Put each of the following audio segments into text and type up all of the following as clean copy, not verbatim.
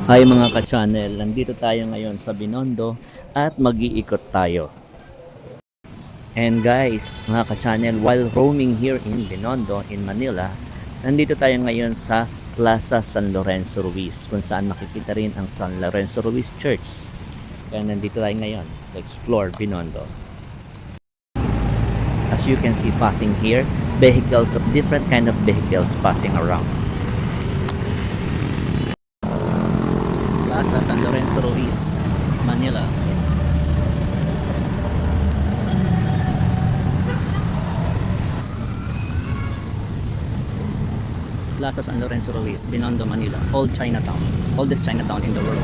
Hi mga ka-channel, nandito tayo ngayon sa Binondo at mag-iikot tayo. And guys, mga ka-channel, while roaming here in Binondo, in Manila, nandito tayo ngayon sa Plaza San Lorenzo Ruiz, kung saan makikita rin ang San Lorenzo Ruiz Church. Kaya nandito tayo ngayon to explore Binondo. As you can see passing here, vehicles of different kind of vehicles passing around. Plaza San Lorenzo Ruiz, Manila. Plaza San Lorenzo Ruiz, Binondo, Manila. Old Chinatown. Oldest Chinatown in the world.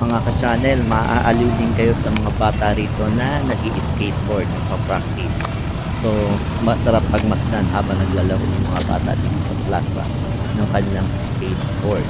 Mga ka-channel, maaaliw din kayo sa mga bata rito na nag-i-skateboard, nagpa-practice. So, masarap pagmasdan habang naglalaro ng mga bata dito sa plaza ng kanilang skateboard.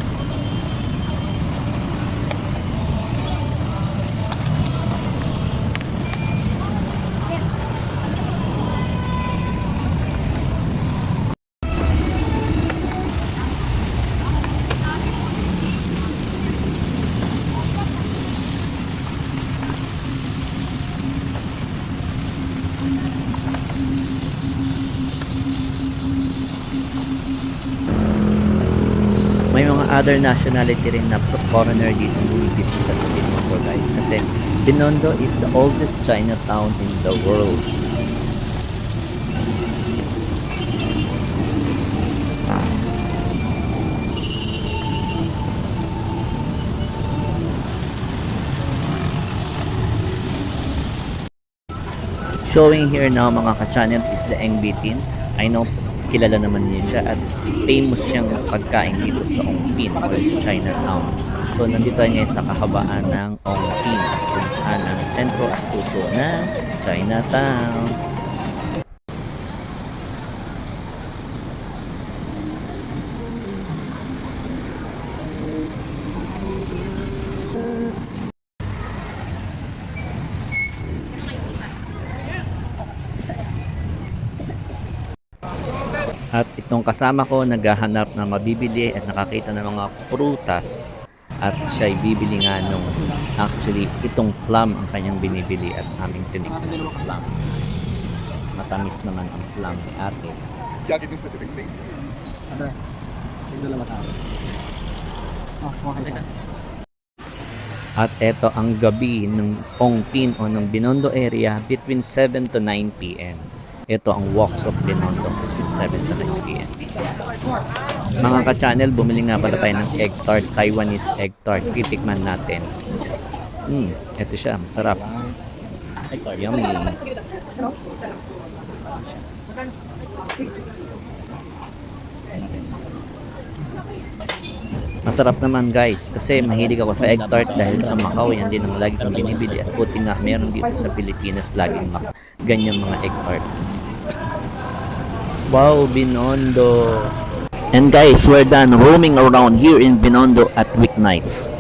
May mga other nationality rin na foreigner dito bumibisita sa Binondo guys, kasi Binondo is the oldest Chinatown in the world. Showing here now mga ka-channel is the Eng Bitin. I know kilala naman niya siya at famous siyang pagkain dito sa Ongpin or sa Chinatown. So nandito tayo ngayon sa kahabaan ng Ongpin kung saan ang sentro at puso ng Chinatown. At itong kasama ko naghahanap na mabibili at nakakita ng mga prutas at siya'y bibili nga nung actually itong plum ang kanyang binibili at aming tinignan ng plum. Matamis naman ang plum ni ate. Yeah, getting specific place. Ada. Yung dalawa tao. Okay. At eto ang gabi ng Ongpin o ng Binondo area between 7 to 9 p.m. Ito ang walks of Binondo between 7 to 9 p.m. Mga ka-channel, bumili nga pala tayo ng egg tart, Taiwanese egg tart. Titikman natin. Ito siya, masarap. Yummy. Masarap naman guys, kasi mahilig ako sa egg tart dahil sa Macau, yan din ang lagi kong binibili. At puti nga, meron dito sa Pilipinas laging ganyan mga egg tart. Wow, Binondo! And guys, we're done roaming around here in Binondo at weeknights.